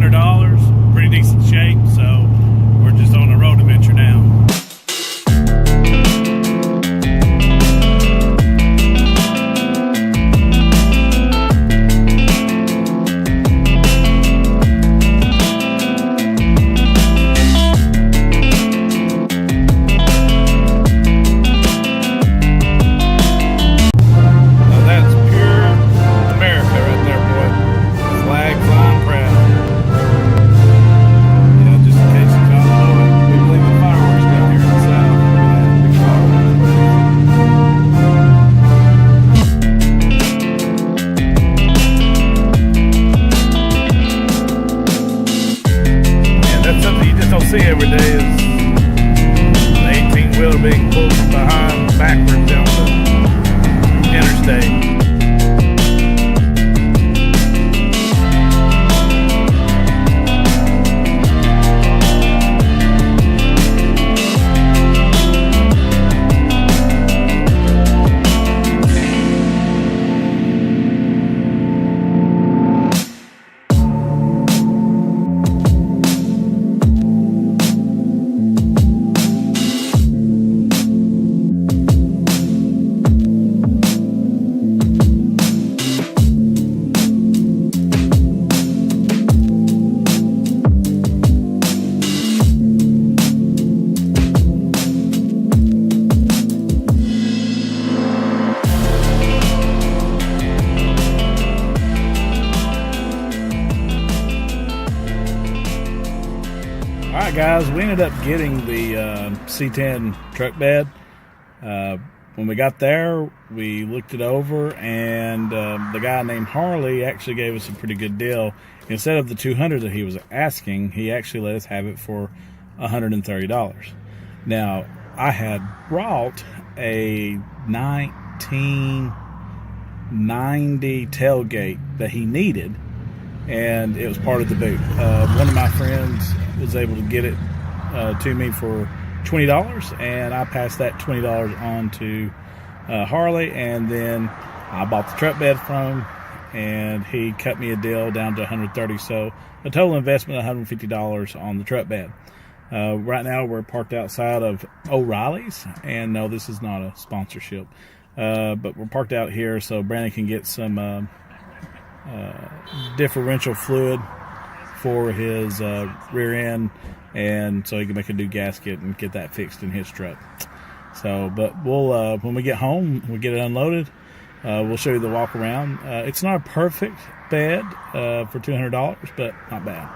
$200, pretty decent shape, so we're just on a road adventure now. See every day is an 18-wheeler being pulled from behind backwards down the interstate. Alright guys, we ended up getting the C10 truck bed. When we got there, we looked it over, and the guy named Harley actually gave us a pretty good deal. Instead of the $200 that he was asking, he actually let us have it for $130. Now, I had brought a 1990 tailgate that he needed, and it was part of the boot. One of my friends was able to get it to me for $20, and I passed that $20 on to Harley, and then I bought the truck bed from him, and he cut me a deal down to $130. So a total investment of $150 on the truck bed. Right now we're parked outside of O'Reilly's, and no, this is not a sponsorship, but we're parked out here so Brandon can get some differential fluid for his rear end, and so he can make a new gasket and get that fixed in his truck. So, but we'll when we get home, we get it unloaded, we'll show you the walk around. It's not a perfect bed for $200, but not bad.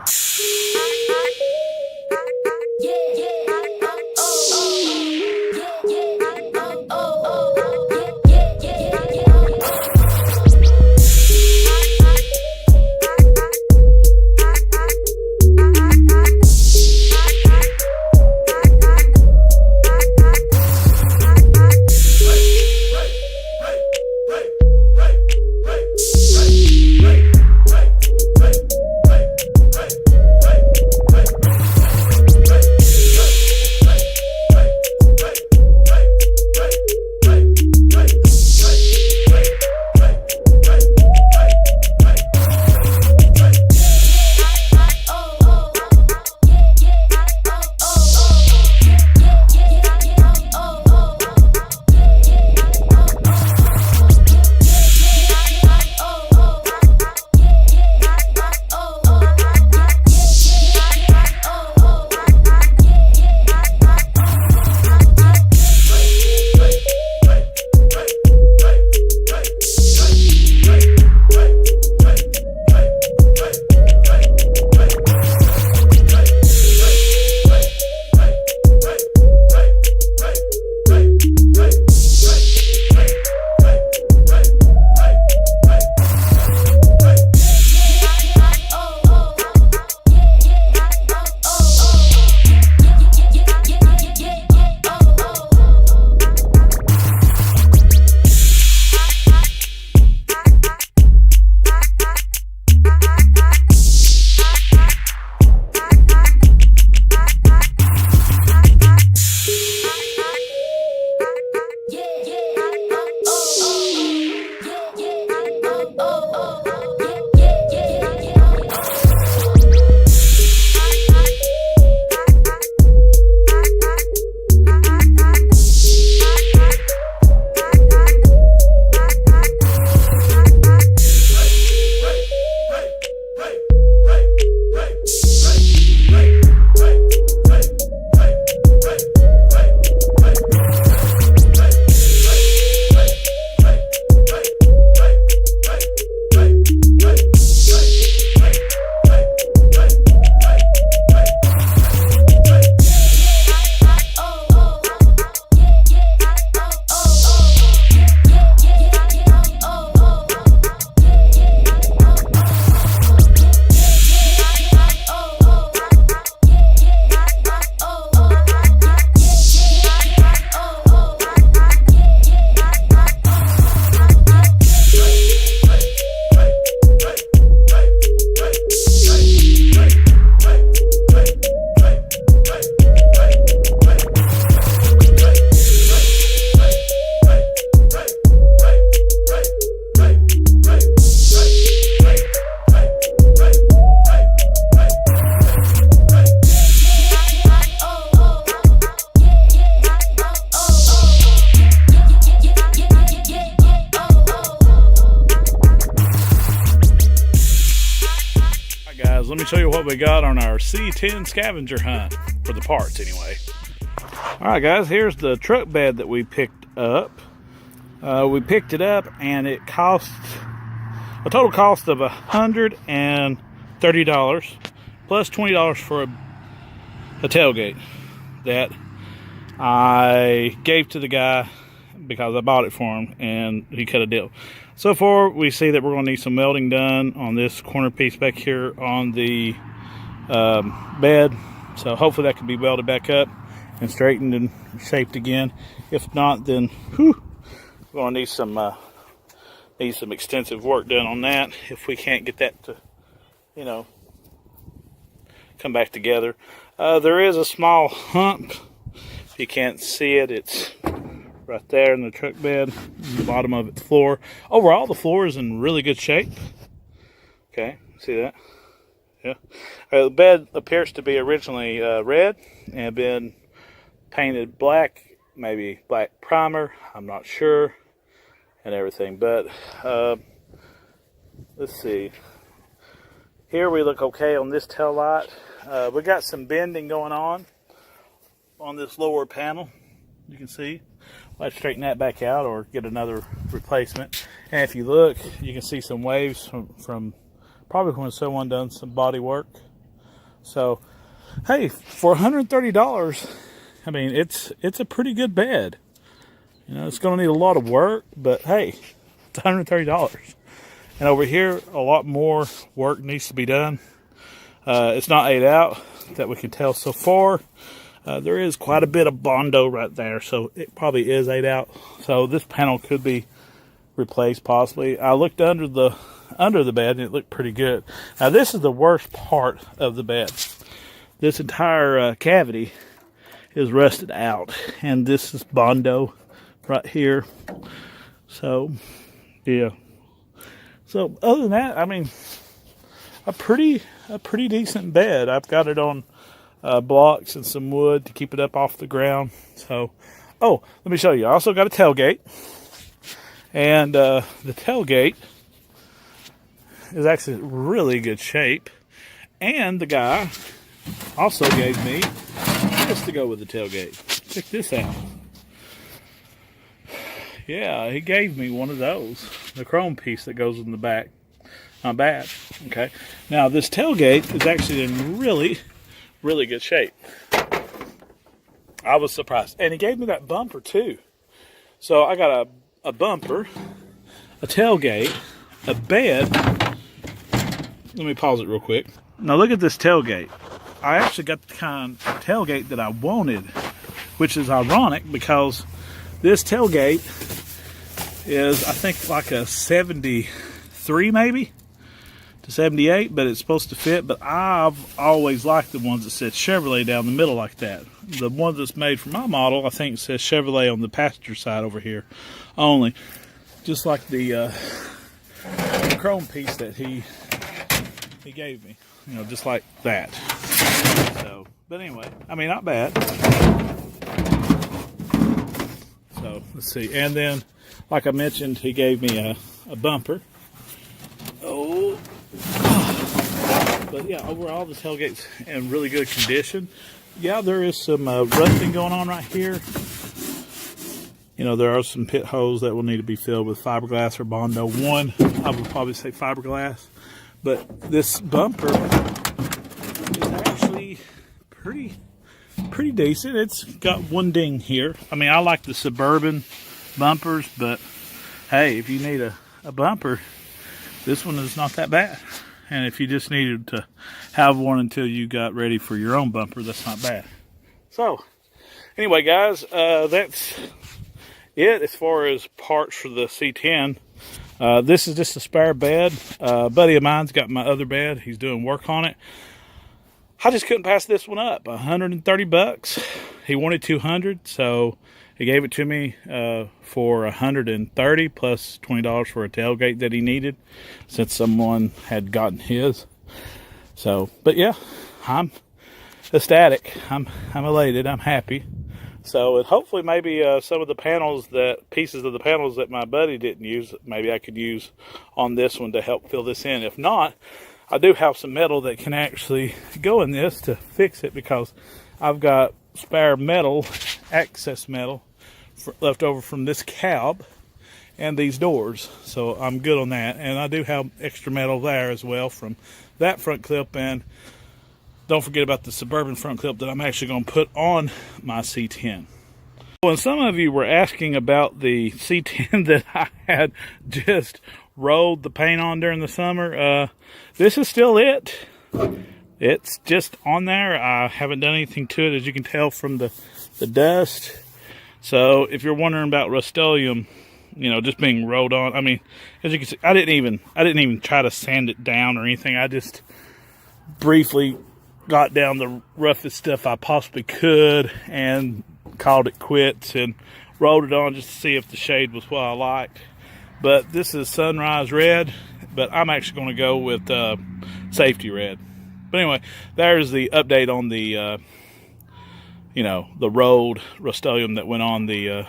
guys, let me show you what we got on our C10 scavenger hunt, for the parts anyway. Alright guys, here's the truck bed that we picked up. We picked it up and it cost a total cost of $130 plus $20 for a tailgate that I gave to the guy because I bought it for him and he cut a deal. So far we see that we're going to need some welding done on this corner piece back here on the bed. So hopefully that can be welded back up and straightened and shaped again. If not, then we're going to need some extensive work done on that if we can't get that to, you know, come back together. There is a small hump. If you can't see it, it's right there in the truck bed, the bottom of its floor. Overall, the floor is in really good shape. Okay, see that? Yeah. The bed appears to be originally red and been painted black, maybe black primer, I'm not sure, and everything. But let's see. Here we look okay on this tail light. We got some bending going on this lower panel. You can see. I'll straighten that back out or get another replacement. And if you look, you can see some waves from probably when someone done some body work. So, hey, for $130, I mean, it's a pretty good bed. You know, it's going to need a lot of work, but hey, it's $130. And over here, a lot more work needs to be done. It's not 8 out that we can tell so far. There is quite a bit of Bondo right there, so it probably is 8 out. So this panel could be replaced possibly. I looked under the bed and it looked pretty good. Now this is the worst part of the bed. This entire cavity is rusted out, and this is Bondo right here. So yeah. So other than that, I mean, a pretty decent bed. I've got it on blocks and some wood to keep it up off the ground. So, oh, let me show you. I also got a tailgate, and the tailgate is actually in really good shape. And the guy also gave me this to go with the tailgate. Check this out. Yeah, he gave me one of those, the chrome piece that goes in the back. Not bad. Okay. Now this tailgate is actually in really good shape. I was surprised. And he gave me that bumper too. So I got a bumper, a tailgate, a bed. Let me pause it real quick. Now look at this tailgate. I actually got the kind of tailgate that I wanted, which is ironic because this tailgate is, I think, like a 73 maybe to 78, but it's supposed to fit. But I've always liked the ones that said Chevrolet down the middle like that. The one that's made for my model, I think, says Chevrolet on the passenger side over here only, just like the chrome piece that he gave me, you know, just like that. So, but anyway, I mean, not bad. So let's see, and then, like I mentioned, he gave me a bumper. Oh. But yeah, overall the tailgate's in really good condition. Yeah, there is some rusting going on right here. You know, there are some pit holes that will need to be filled with fiberglass or Bondo. One, I would probably say fiberglass. But this bumper is actually pretty decent. It's got one ding here. I mean, I like the Suburban bumpers, but hey, if you need a bumper, this one is not that bad. And if you just needed to have one until you got ready for your own bumper, that's not bad. So, anyway, guys, that's it as far as parts for the C10. This is just a spare bed. A buddy of mine's got my other bed. He's doing work on it. I just couldn't pass this one up. $130. He wanted $200, so he gave it to me for $130 plus $20 for a tailgate that he needed, since someone had gotten his. So, but yeah, I'm ecstatic. I'm elated. I'm happy. So, and hopefully maybe some of the pieces of the panels that my buddy didn't use, maybe I could use on this one to help fill this in. If not, I do have some metal that can actually go in this to fix it, because I've got spare metal, access metal, left over from this cab and these doors, so I'm good on that. And I do have extra metal there as well from that front clip, and don't forget about the Suburban front clip that I'm actually going to put on my C10. Well, some of you were asking about the C10 that I had just rolled the paint on during the summer. This is still it. It's just on there. I haven't done anything to it, as you can tell from the dust. So if you're wondering about Rustoleum, you know, just being rolled on, I mean, as you can see, I didn't even try to sand it down or anything. I just briefly got down the roughest stuff I possibly could and called it quits and rolled it on just to see if the shade was what I liked. But this is Sunrise Red, but I'm actually going to go with Safety Red. But anyway, there's the update on the you know, the rolled Rustoleum that went on the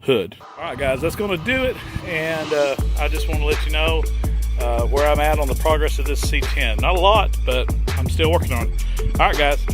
hood. All right, guys, that's going to do it. And I just want to let you know where I'm at on the progress of this C10. Not a lot, but I'm still working on it. All right, guys.